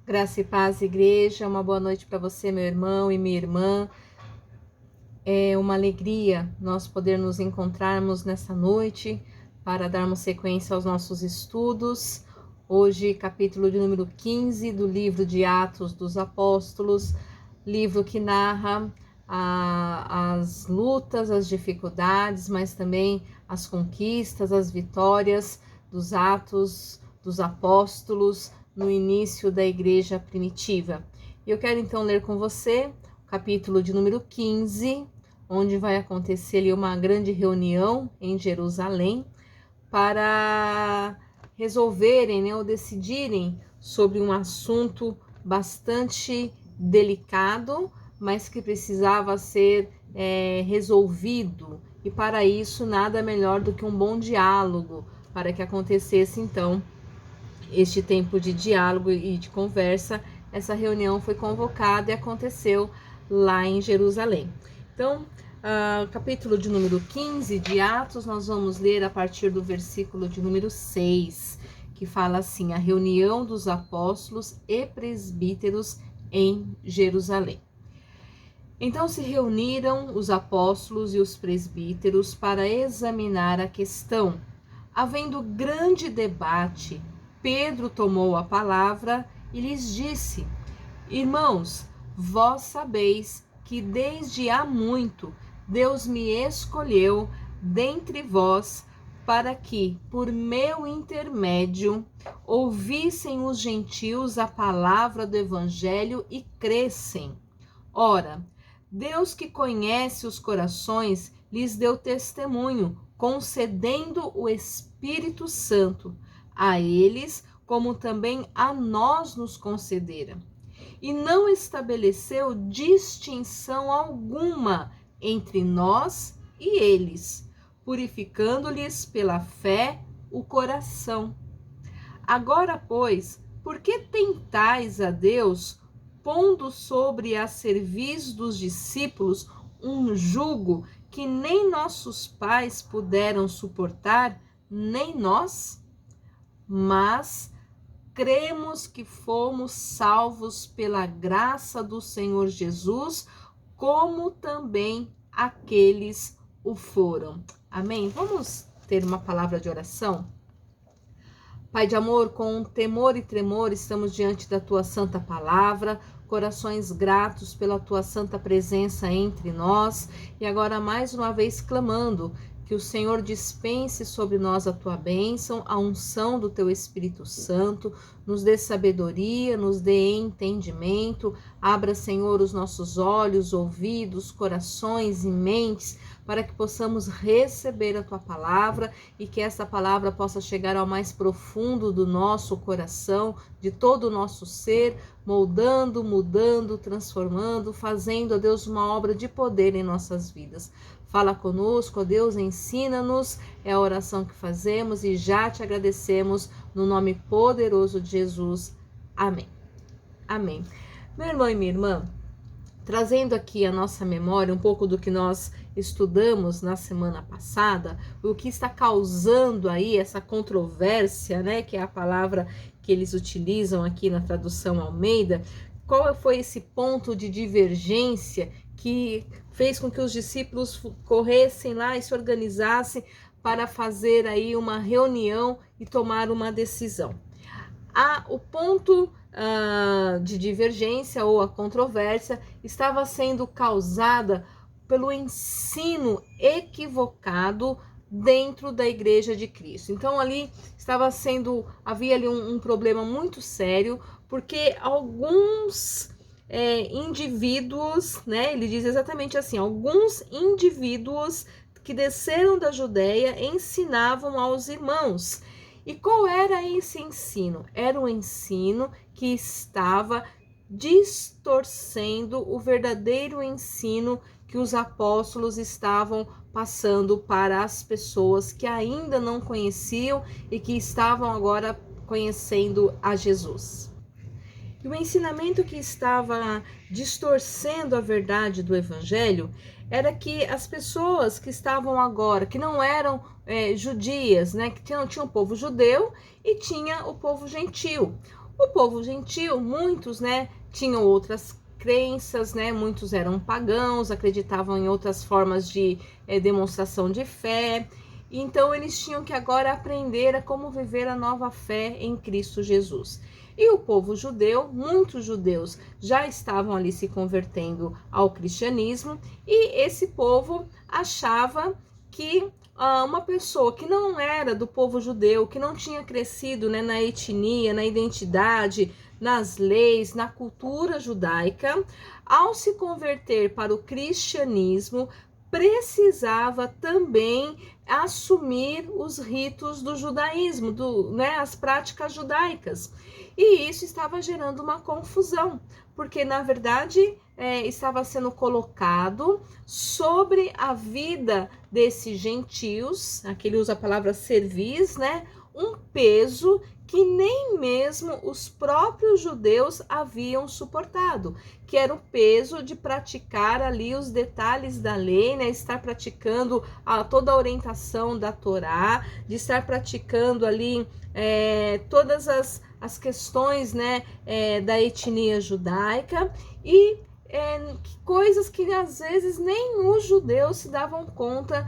Graça e paz, igreja, uma boa noite para você, meu irmão e minha irmã. É uma alegria nós poder nos encontrarmos nessa noite para darmos sequência aos nossos estudos. Hoje, capítulo de número 15 do livro de Atos dos Apóstolos, livro que narra as lutas, as dificuldades, mas também as conquistas, as vitórias dos Atos dos Apóstolos no início da igreja primitiva. Eu quero então ler com você o capítulo de número 15, onde vai acontecer ali uma grande reunião em Jerusalém para resolverem, ou decidirem sobre um assunto bastante delicado, mas que precisava ser resolvido. E para isso, nada melhor do que um bom diálogo, para que acontecesse então este tempo de diálogo e de conversa. Essa reunião foi convocada e aconteceu lá em Jerusalém. Então, capítulo de número 15 de Atos, nós vamos ler a partir do versículo de número 6, que fala assim: a reunião dos apóstolos e presbíteros em Jerusalém. Então se reuniram os apóstolos e os presbíteros para examinar a questão. Havendo grande debate, Pedro tomou a palavra e lhes disse: Irmãos, vós sabeis que desde há muito Deus me escolheu dentre vós para que, por meu intermédio, ouvissem os gentios a palavra do evangelho e crescem. Ora, Deus que conhece os corações lhes deu testemunho, concedendo o Espírito Santo a eles, como também a nós nos concedera. E não estabeleceu distinção alguma entre nós e eles, purificando-lhes pela fé o coração. Agora, pois, por que tentais a Deus, pondo sobre a cerviz dos discípulos um jugo que nem nossos pais puderam suportar, nem nós? Mas cremos que fomos salvos pela graça do Senhor Jesus, como também aqueles o foram. Amém? Vamos ter uma palavra de oração? Pai de amor, com temor e tremor estamos diante da tua santa palavra, corações gratos pela tua santa presença entre nós, e agora mais uma vez clamando que o Senhor dispense sobre nós a tua bênção, a unção do teu Espírito Santo, nos dê sabedoria, nos dê entendimento, abra, Senhor, os nossos olhos, ouvidos, corações e mentes, para que possamos receber a tua palavra e que essa palavra possa chegar ao mais profundo do nosso coração, de todo o nosso ser, moldando, mudando, transformando, fazendo, ó Deus, uma obra de poder em nossas vidas. Fala conosco, ó Deus, ensina-nos, é a oração que fazemos e já te agradecemos no nome poderoso de Jesus. Amém. Amém. Meu irmão e minha irmã, trazendo aqui a nossa memória um pouco do que nós estudamos na semana passada, o que está causando aí essa controvérsia, né, que é a palavra que eles utilizam aqui na tradução Almeida. Qual foi esse ponto de divergência que fez com que os discípulos corressem lá e se organizassem para fazer aí uma reunião e tomar uma decisão? O ponto de divergência ou a controvérsia estava sendo causada pelo ensino equivocado dentro da Igreja de Cristo. Então ali havia ali um problema muito sério, porque alguns indivíduos, né, ele diz exatamente assim, alguns indivíduos que desceram da Judeia ensinavam aos irmãos. E qual era esse ensino? Era um ensino que estava distorcendo o verdadeiro ensino que os apóstolos estavam passando para as pessoas que ainda não conheciam e que estavam agora conhecendo a Jesus. E o ensinamento que estava distorcendo a verdade do evangelho era que as pessoas que estavam agora, que não eram judias, né, que tinha o povo judeu e tinha o povo gentil. O povo gentil, muitos, né, tinham outras crenças, né, muitos eram pagãos, acreditavam em outras formas de demonstração de fé. Então eles tinham que agora aprender a como viver a nova fé em Cristo Jesus. E o povo judeu, muitos judeus já estavam ali se convertendo ao cristianismo, e esse povo achava que uma pessoa que não era do povo judeu, que não tinha crescido, né, na etnia, na identidade, nas leis, na cultura judaica, ao se converter para o cristianismo, precisava também assumir os ritos do judaísmo, as práticas judaicas. E isso estava gerando uma confusão, porque na verdade estava sendo colocado sobre a vida desses gentios, aqui ele usa a palavra cerviz, né? Um peso que nem mesmo os próprios judeus haviam suportado, que era o peso de praticar ali os detalhes da lei, né? Estar praticando toda a orientação da Torá, de estar praticando ali todas as questões, né, da etnia judaica, e coisas que às vezes nem os judeus se davam conta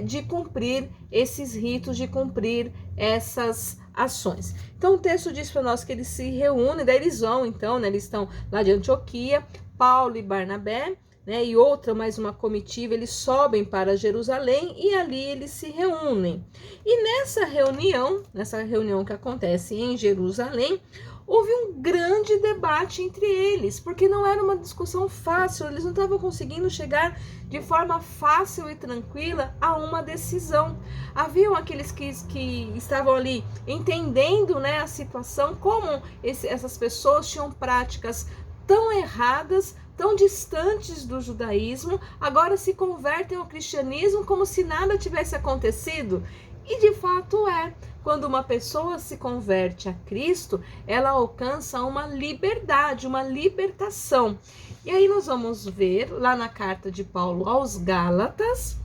de cumprir esses ritos, de cumprir essas ações. Então o texto diz para nós que eles se reúnem, daí eles vão então, né, eles estão lá de Antioquia, Paulo e Barnabé, né, e mais uma comitiva, eles sobem para Jerusalém e ali eles se reúnem. E nessa reunião que acontece em Jerusalém, houve um grande debate entre eles, porque não era uma discussão fácil, eles não estavam conseguindo chegar de forma fácil e tranquila a uma decisão. Haviam aqueles que estavam ali entendendo, né, a situação, como essas pessoas tinham práticas tão erradas, tão distantes do judaísmo, agora se convertem ao cristianismo como se nada tivesse acontecido. E de fato quando uma pessoa se converte a Cristo, ela alcança uma liberdade, uma libertação. E aí nós vamos ver lá na carta de Paulo aos Gálatas,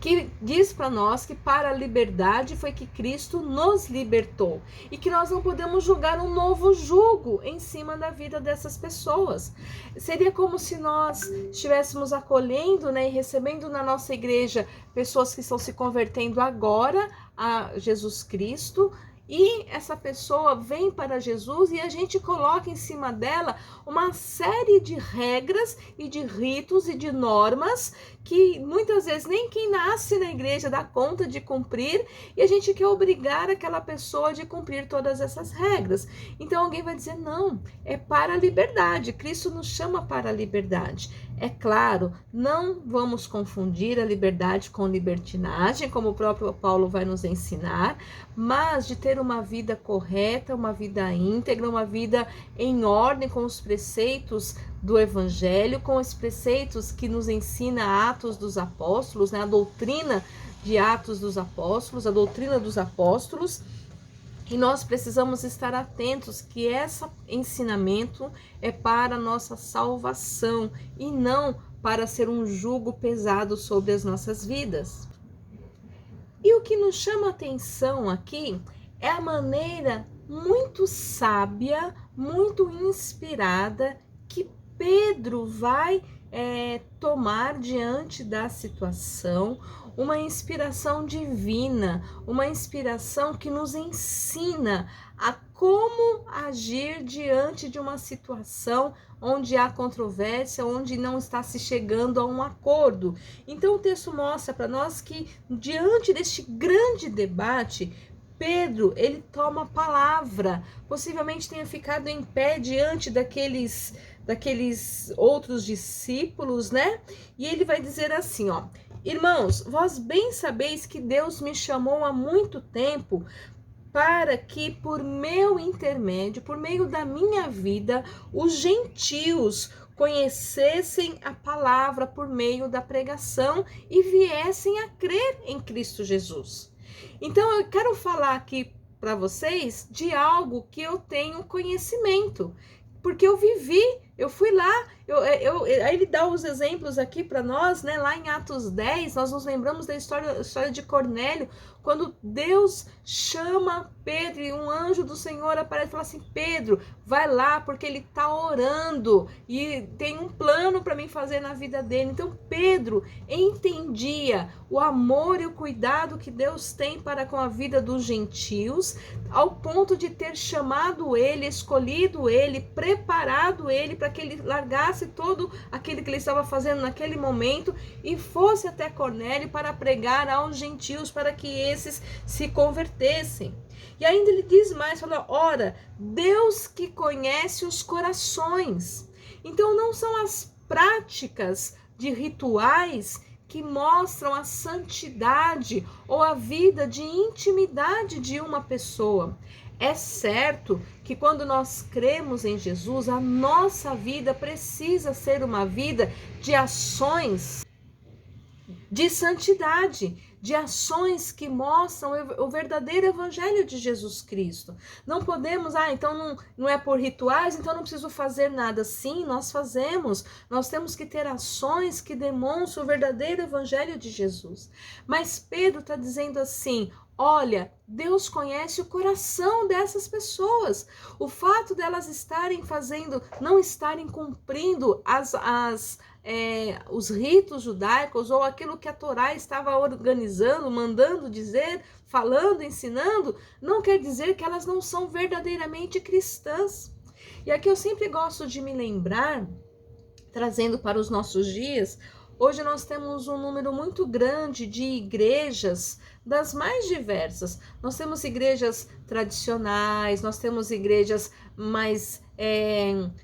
que diz para nós que para a liberdade foi que Cristo nos libertou, e que nós não podemos julgar um novo jugo em cima da vida dessas pessoas. Seria como se nós estivéssemos acolhendo, né, e recebendo na nossa igreja pessoas que estão se convertendo agora a Jesus Cristo, e essa pessoa vem para Jesus e a gente coloca em cima dela uma série de regras e de ritos e de normas que muitas vezes nem quem nasce na igreja dá conta de cumprir, e a gente quer obrigar aquela pessoa de cumprir todas essas regras. Então alguém vai dizer, não, é para a liberdade, Cristo nos chama para a liberdade. É claro, não vamos confundir a liberdade com libertinagem, como o próprio Paulo vai nos ensinar, mas de ter uma vida correta, uma vida íntegra, uma vida em ordem com os preceitos do Evangelho, com os preceitos que nos ensina Atos dos Apóstolos, né? A doutrina de Atos dos Apóstolos, a doutrina dos apóstolos. E nós precisamos estar atentos que esse ensinamento é para a nossa salvação e não para ser um jugo pesado sobre as nossas vidas. E o que nos chama a atenção aqui é a maneira muito sábia, muito inspirada que Pedro vai tomar diante da situação, uma inspiração divina, uma inspiração que nos ensina a como agir diante de uma situação onde há controvérsia, onde não está se chegando a um acordo. Então o texto mostra para nós que diante deste grande debate, Pedro, ele toma a palavra, possivelmente tenha ficado em pé diante daqueles outros discípulos, né? E ele vai dizer assim, ó: irmãos, vós bem sabeis que Deus me chamou há muito tempo para que por meu intermédio, por meio da minha vida, os gentios conhecessem a palavra por meio da pregação e viessem a crer em Cristo Jesus. Então eu quero falar aqui para vocês de algo que eu tenho conhecimento, porque eu Eu fui lá, aí ele dá os exemplos aqui para nós, né? Lá em Atos 10, nós nos lembramos da história de Cornélio, quando Deus chama Pedro e um anjo do Senhor aparece e fala assim: Pedro, vai lá, porque ele está orando e tem um plano para mim fazer na vida dele. Então Pedro entendia o amor e o cuidado que Deus tem para com a vida dos gentios, ao ponto de ter chamado ele, escolhido ele, preparado ele para que ele largasse todo aquilo que ele estava fazendo naquele momento e fosse até Cornélio para pregar aos gentios, para que esses se convertessem. E ainda ele diz mais, fala: ora, Deus que conhece os corações. Então não são as práticas de rituais que mostram a santidade ou a vida de intimidade de uma pessoa. É certo que quando nós cremos em Jesus, a nossa vida precisa ser uma vida de ações de santidade, de ações que mostram o verdadeiro evangelho de Jesus Cristo. Não podemos, então não é por rituais, então não preciso fazer nada. Sim, nós fazemos. Nós temos que ter ações que demonstram o verdadeiro evangelho de Jesus. Mas Pedro está dizendo assim: olha, Deus conhece o coração dessas pessoas. O fato delas estarem fazendo, não estarem cumprindo os ritos judaicos ou aquilo que a Torá estava organizando, mandando dizer, falando, ensinando, não quer dizer que elas não são verdadeiramente cristãs. E aqui eu sempre gosto de me lembrar, trazendo para os nossos dias, hoje nós temos um número muito grande de igrejas das mais diversas. Nós temos igrejas tradicionais, nós temos igrejas mais,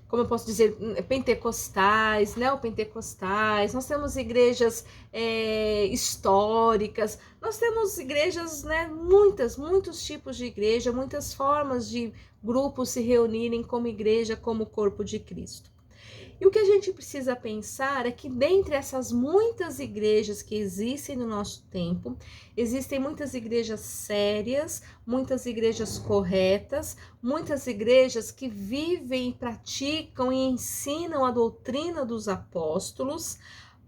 como eu posso dizer, pentecostais, neopentecostais, nós temos igrejas históricas, nós temos igrejas, né, muitos tipos de igreja, muitas formas de grupos se reunirem como igreja, como corpo de Cristo. E o que a gente precisa pensar é que dentre essas muitas igrejas que existem no nosso tempo, existem muitas igrejas sérias, muitas igrejas corretas, muitas igrejas que vivem, praticam e ensinam a doutrina dos apóstolos,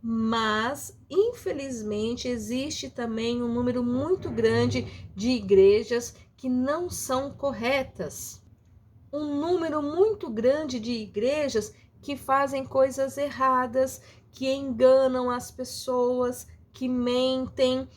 mas infelizmente existe também um número muito grande de igrejas que não são corretas. Um número muito grande de igrejas que fazem coisas erradas, que enganam as pessoas, que mentem.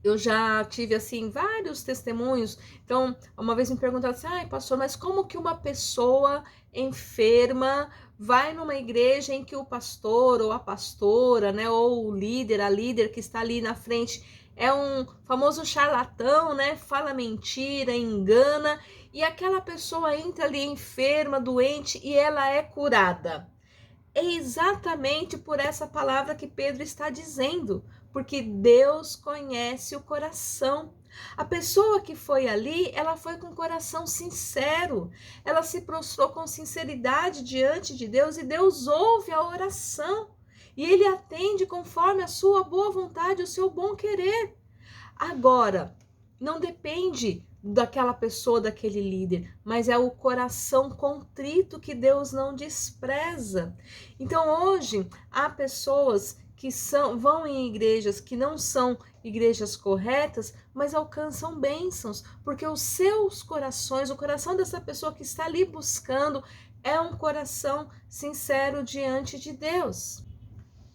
Eu já tive, assim, vários testemunhos. Então, uma vez me perguntaram assim: pastor, mas como que uma pessoa enferma vai numa igreja em que o pastor ou a pastora, né, ou o líder, a líder que está ali na frente é um famoso charlatão, né, fala mentira, engana, e aquela pessoa entra ali enferma, doente, e ela é curada? É exatamente por essa palavra que Pedro está dizendo, porque Deus conhece o coração. A pessoa que foi ali, ela foi com o coração sincero, ela se prostrou com sinceridade diante de Deus, e Deus ouve a oração, e Ele atende conforme a sua boa vontade, o seu bom querer. Agora, não depende daquela pessoa, daquele líder, mas é o coração contrito que Deus não despreza. Então hoje há pessoas que vão em igrejas que não são igrejas corretas, mas alcançam bênçãos, porque os seus corações, o coração dessa pessoa que está ali buscando, é um coração sincero diante de Deus.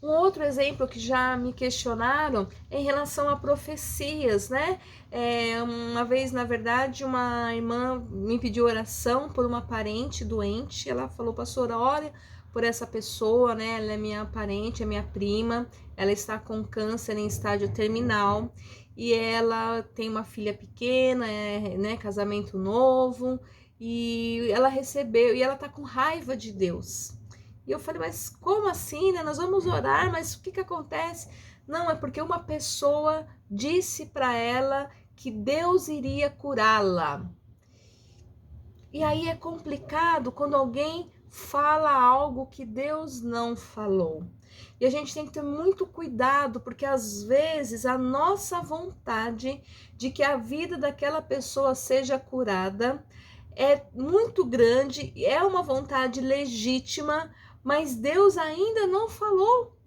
Um outro exemplo que já me questionaram é em relação a profecias, né? Uma vez, na verdade, uma irmã me pediu oração por uma parente doente. Ela falou: pastora, ore por essa pessoa, né? Ela é minha parente, é minha prima. Ela está com câncer em estágio terminal e ela tem uma filha pequena, né? Casamento novo, e ela recebeu, e ela tá com raiva de Deus. E eu falei: mas como assim, né? Nós vamos orar, mas o que acontece? Não, é porque uma pessoa disse para ela que Deus iria curá-la. E aí é complicado quando alguém fala algo que Deus não falou. E a gente tem que ter muito cuidado, porque às vezes a nossa vontade de que a vida daquela pessoa seja curada é muito grande, é uma vontade legítima, mas Deus ainda não falou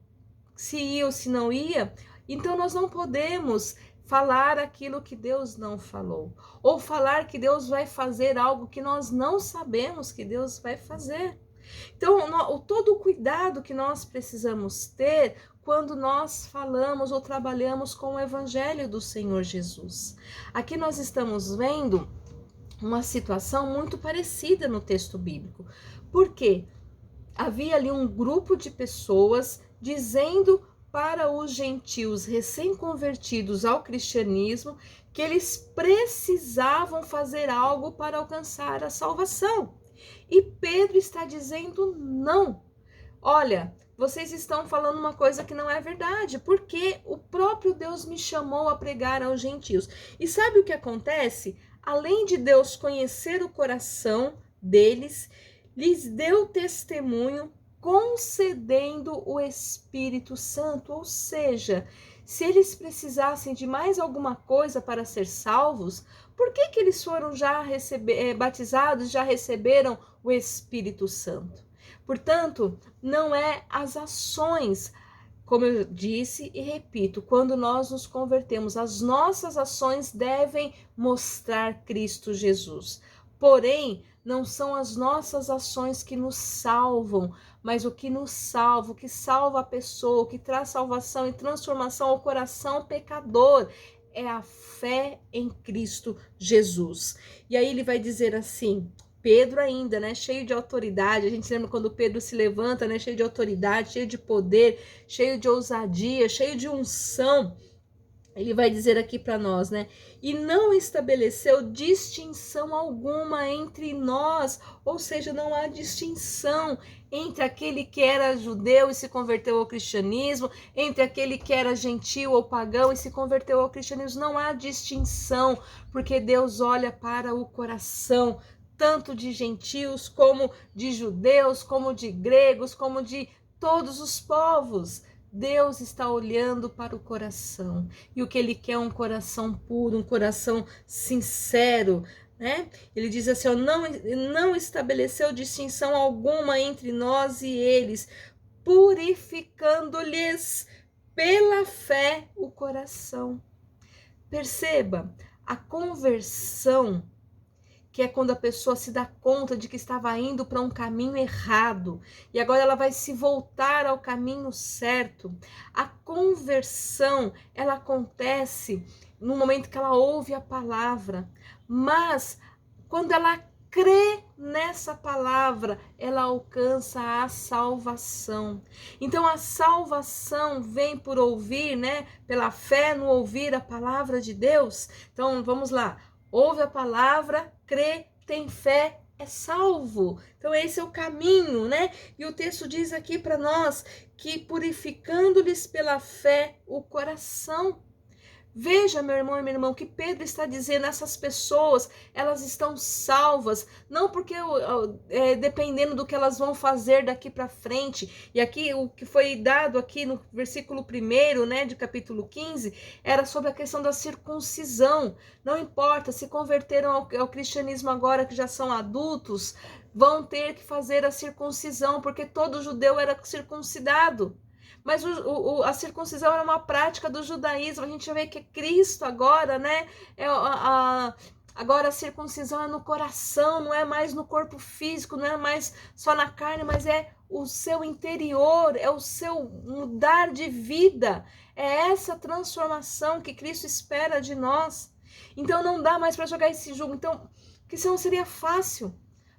se ia ou se não ia. Então nós não podemos falar aquilo que Deus não falou, ou falar que Deus vai fazer algo que nós não sabemos que Deus vai fazer. Então, todo o cuidado que nós precisamos ter quando nós falamos ou trabalhamos com o Evangelho do Senhor Jesus. Aqui nós estamos vendo uma situação muito parecida no texto bíblico. Por quê? Havia ali um grupo de pessoas dizendo para os gentios recém-convertidos ao cristianismo que eles precisavam fazer algo para alcançar a salvação. E Pedro está dizendo não. Olha, vocês estão falando uma coisa que não é verdade, porque o próprio Deus me chamou a pregar aos gentios. E sabe o que acontece? Além de Deus conhecer o coração deles, lhes deu testemunho concedendo o Espírito Santo, ou seja, se eles precisassem de mais alguma coisa para ser salvos, por que eles foram já batizados, já receberam o Espírito Santo? Portanto, não é as ações, como eu disse e repito, quando nós nos convertemos, as nossas ações devem mostrar Cristo Jesus. Porém, não são as nossas ações que nos salvam, mas o que nos salva, o que salva a pessoa, o que traz salvação e transformação ao coração pecador, é a fé em Cristo Jesus. E aí ele vai dizer assim, Pedro ainda, né, cheio de autoridade, a gente lembra quando Pedro se levanta, né, cheio de autoridade, cheio de poder, cheio de ousadia, cheio de unção. Ele vai dizer aqui para nós, né? E não estabeleceu distinção alguma entre nós, ou seja, não há distinção entre aquele que era judeu e se converteu ao cristianismo, entre aquele que era gentil ou pagão e se converteu ao cristianismo. Não há distinção, porque Deus olha para o coração, tanto de gentios como de judeus, como de gregos, como de todos os povos. Deus está olhando para o coração, e o que ele quer é um coração puro, um coração sincero, né? Ele diz assim, não estabeleceu distinção alguma entre nós e eles, purificando-lhes pela fé o coração. Perceba, a conversão, que é quando a pessoa se dá conta de que estava indo para um caminho errado e agora ela vai se voltar ao caminho certo. A conversão, ela acontece no momento que ela ouve a palavra, mas quando ela crê nessa palavra, ela alcança a salvação. Então a salvação vem por ouvir, né? Pela fé no ouvir a palavra de Deus. Então vamos lá. Ouve a palavra, crê, tem fé, é salvo. Então esse é o caminho, né? E o texto diz aqui para nós que purificando-lhes pela fé o coração. Veja, meu irmão e minha irmã, o que Pedro está dizendo, essas pessoas, elas estão salvas, não porque dependendo do que elas vão fazer daqui para frente. E aqui o que foi dado aqui no versículo 1, né, de capítulo 15, era sobre a questão da circuncisão. Não importa, se converteram ao cristianismo agora que já são adultos, vão ter que fazer a circuncisão, porque todo judeu era circuncidado. Mas a circuncisão era uma prática do judaísmo. A gente vê que Cristo agora, né? Agora a circuncisão é no coração, não é mais no corpo físico, não é mais só na carne, mas é o seu interior, é o seu mudar de vida. É essa transformação que Cristo espera de nós. Então não dá mais para jogar esse jogo. Então, que senão seria fácil.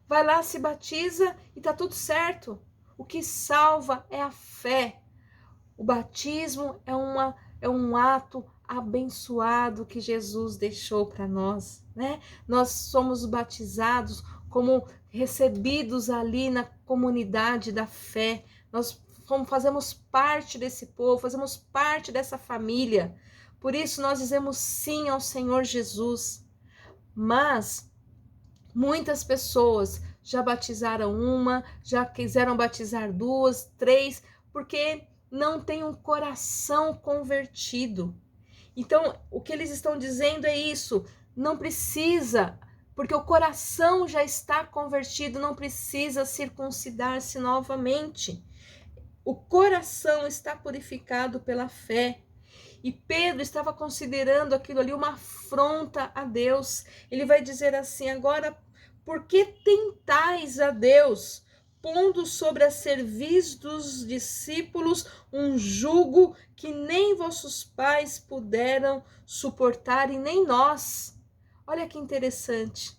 Vai lá, se batiza e tá tudo certo. O que salva é a fé. O batismo é um ato abençoado que Jesus deixou para nós, né? Nós somos batizados como recebidos ali na comunidade da fé. Nós fazemos parte desse povo, fazemos parte dessa família. Por isso nós dizemos sim ao Senhor Jesus. Mas muitas pessoas já batizaram uma, já quiseram batizar 2, 3, porque não tem um coração convertido. Então, o que eles estão dizendo é isso, não precisa porque o coração já está convertido, não precisa circuncidar-se novamente. O coração está purificado pela fé. E Pedro estava considerando aquilo ali uma afronta a Deus. Ele vai dizer assim: agora, por que tentais a Deus, pondo sobre a cerviz dos discípulos um jugo que nem vossos pais puderam suportar e nem nós? Olha que interessante.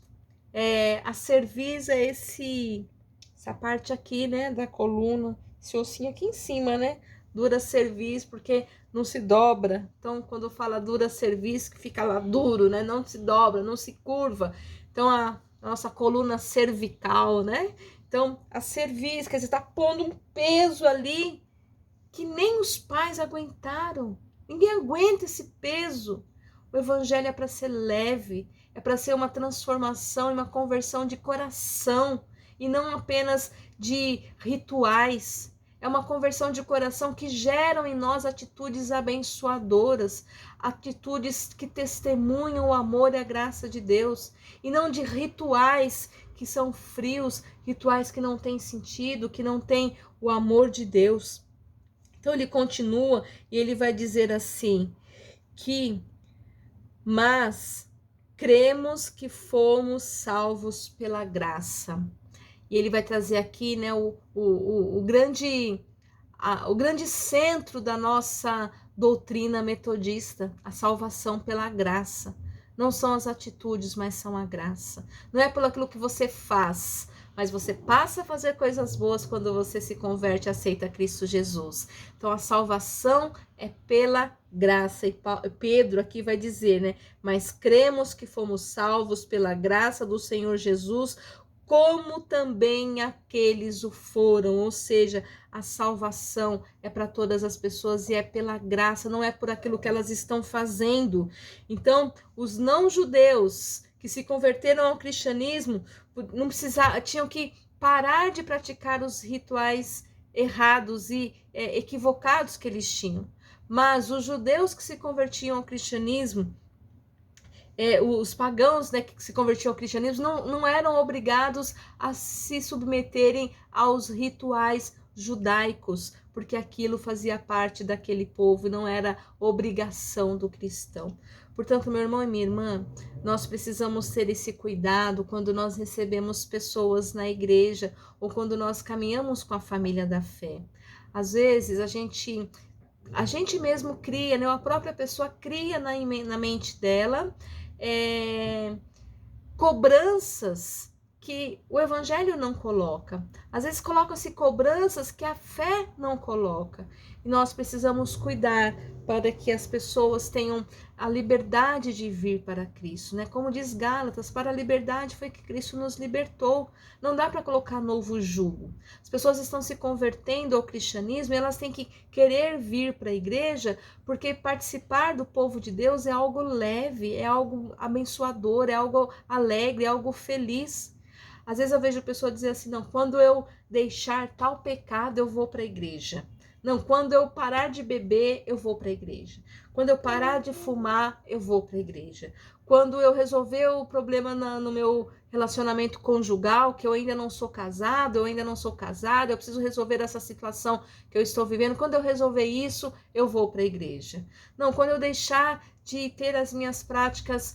A cerviz é essa parte aqui, né, da coluna, esse ossinho aqui em cima, né? Dura cerviz, porque não se dobra. Então, quando fala dura cerviz, que fica lá duro, né? Não se dobra, não se curva. Então, a nossa coluna cervical, né? Então, a cerviz, quer dizer, está pondo um peso ali que nem os pais aguentaram. Ninguém aguenta esse peso. O evangelho é para ser leve, é para ser uma transformação e uma conversão de coração, e não apenas de rituais. É uma conversão de coração que geram em nós atitudes abençoadoras, atitudes que testemunham o amor e a graça de Deus, e não de rituais que são frios, rituais que não têm sentido, que não têm o amor de Deus. Então ele continua e ele vai dizer assim, mas cremos que fomos salvos pela graça. E ele vai trazer aqui, né, o grande centro da nossa doutrina metodista, a salvação pela graça. Não são as atitudes, mas são a graça. Não é pelo aquilo que você faz, mas você passa a fazer coisas boas quando você se converte e aceita Cristo Jesus. Então a salvação é pela graça. E Pedro aqui vai dizer, né? Mas cremos que fomos salvos pela graça do Senhor Jesus, como também aqueles o foram, ou seja, a salvação é para todas as pessoas e é pela graça, não é por aquilo que elas estão fazendo. Então, os não-judeus que se converteram ao cristianismo não tinham que parar de praticar os rituais errados e equivocados que eles tinham. Mas os judeus que se convertiam ao cristianismo, os pagãos, né, que se convertiam ao cristianismo, não eram obrigados a se submeterem aos rituais judaicos, porque aquilo fazia parte daquele povo e não era obrigação do cristão. Portanto, meu irmão e minha irmã, nós precisamos ter esse cuidado quando nós recebemos pessoas na igreja ou quando nós caminhamos com a família da fé. Às vezes a gente mesmo cria, né, a própria pessoa cria na mente dela cobranças que o evangelho não coloca. Às vezes colocam-se cobranças que a fé não coloca. E nós precisamos cuidar para que as pessoas tenham a liberdade de vir para Cristo, né? Como diz Gálatas, para a liberdade foi que Cristo nos libertou. Não dá para colocar novo jugo. As pessoas estão se convertendo ao cristianismo e elas têm que querer vir para a igreja, porque participar do povo de Deus é algo leve, é algo abençoador, é algo alegre, é algo feliz. Às vezes eu vejo pessoa dizer assim, não, quando eu deixar tal pecado, eu vou para a igreja. Não, quando eu parar de beber, eu vou para a igreja. Quando eu parar de fumar, eu vou para a igreja. Quando eu resolver o problema no meu relacionamento conjugal, que eu ainda não sou casado, eu ainda não sou casada, eu preciso resolver essa situação que eu estou vivendo. Quando eu resolver isso, eu vou para a igreja. Não, quando eu deixar de ter as minhas práticas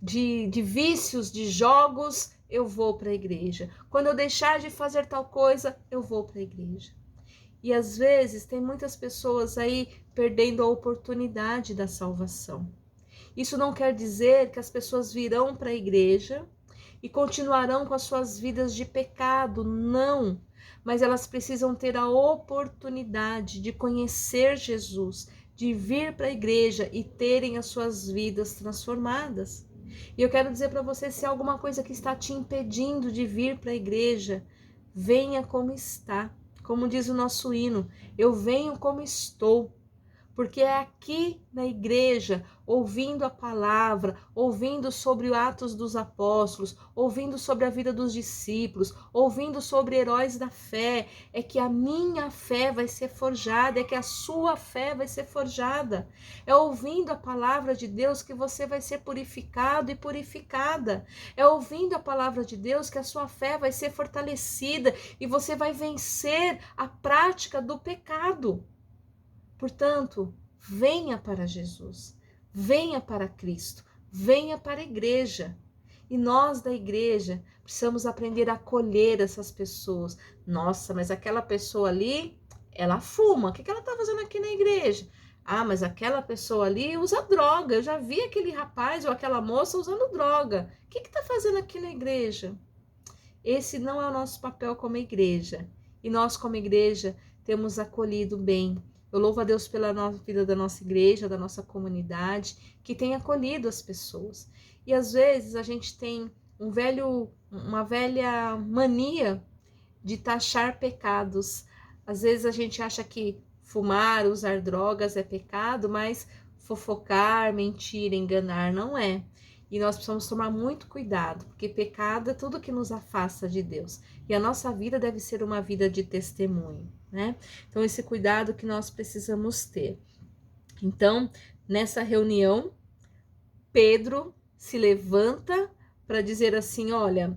de vícios, de jogos, eu vou para a igreja. Quando eu deixar de fazer tal coisa, eu vou para a igreja. E às vezes tem muitas pessoas aí perdendo a oportunidade da salvação. Isso não quer dizer que as pessoas virão para a igreja e continuarão com as suas vidas de pecado, não. Mas elas precisam ter a oportunidade de conhecer Jesus, de vir para a igreja e terem as suas vidas transformadas. E eu quero dizer para você, se há alguma coisa que está te impedindo de vir para a igreja, venha como está. Como diz o nosso hino, eu venho como estou, porque é aqui na igreja ouvindo a palavra, ouvindo sobre os Atos dos Apóstolos, ouvindo sobre a vida dos discípulos, ouvindo sobre heróis da fé, é que a minha fé vai ser forjada, é que a sua fé vai ser forjada. É ouvindo a palavra de Deus que você vai ser purificado e purificada. É ouvindo a palavra de Deus que a sua fé vai ser fortalecida e você vai vencer a prática do pecado. Portanto, venha para Jesus, venha para Cristo, venha para a igreja. E nós da igreja precisamos aprender a acolher essas pessoas. Nossa, mas aquela pessoa ali, ela fuma. O que ela está fazendo aqui na igreja? Ah, mas aquela pessoa ali usa droga. Eu já vi aquele rapaz ou aquela moça usando droga. O que está fazendo aqui na igreja? Esse não é o nosso papel como igreja. E nós, como igreja, temos acolhido bem. Eu louvo a Deus pela vida da nossa igreja, da nossa comunidade, que tem acolhido as pessoas. E às vezes a gente tem uma velha mania de taxar pecados. Às vezes a gente acha que fumar, usar drogas é pecado, mas fofocar, mentir, enganar não é. E nós precisamos tomar muito cuidado, porque pecado é tudo que nos afasta de Deus. E a nossa vida deve ser uma vida de testemunho, né? Então, esse cuidado que nós precisamos ter. Então, nessa reunião, Pedro se levanta para dizer assim: olha,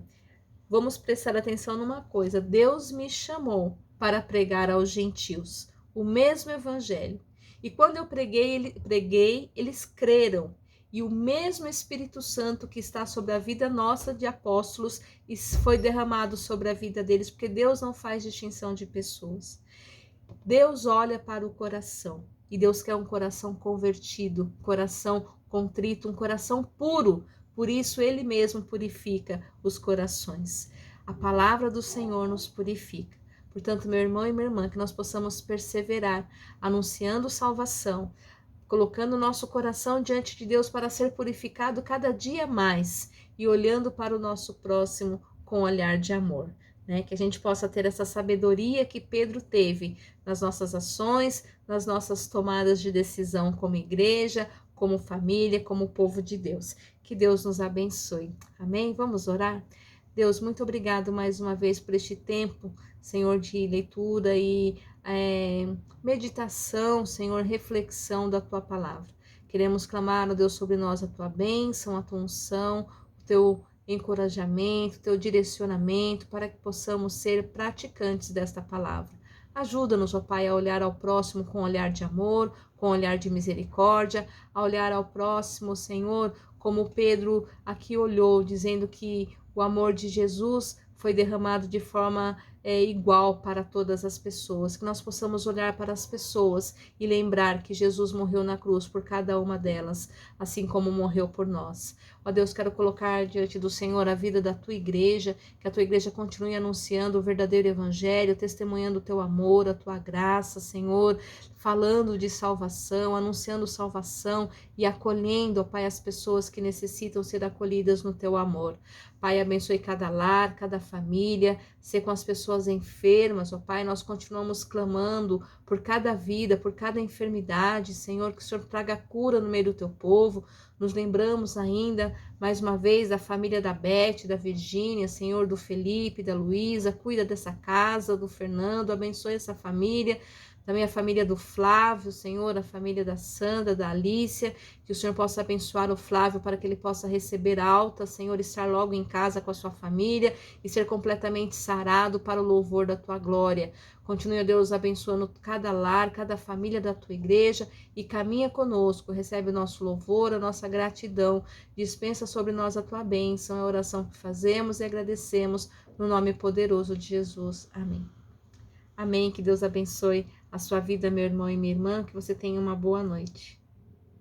vamos prestar atenção numa coisa. Deus me chamou para pregar aos gentios o mesmo evangelho. E quando eu preguei, eles creram. E o mesmo Espírito Santo que está sobre a vida nossa de apóstolos foi derramado sobre a vida deles, porque Deus não faz distinção de pessoas. Deus olha para o coração e Deus quer um coração convertido, coração contrito, um coração puro. Por isso Ele mesmo purifica os corações. A palavra do Senhor nos purifica. Portanto, meu irmão e minha irmã, que nós possamos perseverar, anunciando salvação, colocando o nosso coração diante de Deus para ser purificado cada dia mais e olhando para o nosso próximo com olhar de amor, né? Que a gente possa ter essa sabedoria que Pedro teve nas nossas ações, nas nossas tomadas de decisão como igreja, como família, como povo de Deus. Que Deus nos abençoe. Amém? Vamos orar? Deus, muito obrigado mais uma vez por este tempo, Senhor, de leitura e meditação, Senhor, reflexão da Tua palavra. Queremos clamar, ó Deus, sobre nós a Tua bênção, a Tua unção, o Teu encorajamento, o Teu direcionamento, para que possamos ser praticantes desta palavra. Ajuda-nos, ó Pai, a olhar ao próximo com olhar de amor, com olhar de misericórdia, a olhar ao próximo, Senhor, como Pedro aqui olhou, dizendo que o amor de Jesus foi derramado de forma igual para todas as pessoas, que nós possamos olhar para as pessoas e lembrar que Jesus morreu na cruz por cada uma delas, assim como morreu por nós. Ó Deus, quero colocar diante do Senhor a vida da Tua igreja, que a Tua igreja continue anunciando o verdadeiro evangelho, testemunhando o Teu amor, a Tua graça, Senhor, falando de salvação, anunciando salvação e acolhendo, ó Pai, as pessoas que necessitam ser acolhidas no Teu amor. Pai, abençoe cada lar, cada família, ser com as pessoas enfermas, ó Pai, nós continuamos clamando por cada vida, por cada enfermidade, Senhor, que o Senhor traga cura no meio do Teu povo. Nos lembramos ainda, mais uma vez, da família da Beth, da Virgínia, Senhor, do Felipe, da Luísa, cuida dessa casa, do Fernando, abençoe essa família, também a família do Flávio, Senhor, a família da Sandra, da Alícia, que o Senhor possa abençoar o Flávio para que ele possa receber alta, Senhor, estar logo em casa com a sua família e ser completamente sarado para o louvor da Tua glória. Continue, Deus, abençoando cada lar, cada família da Tua igreja e caminha conosco, recebe o nosso louvor, a nossa gratidão, dispensa sobre nós a Tua bênção, é a oração que fazemos e agradecemos no nome poderoso de Jesus. Amém. Amém, que Deus abençoe a sua vida, meu irmão e minha irmã, que você tenha uma boa noite.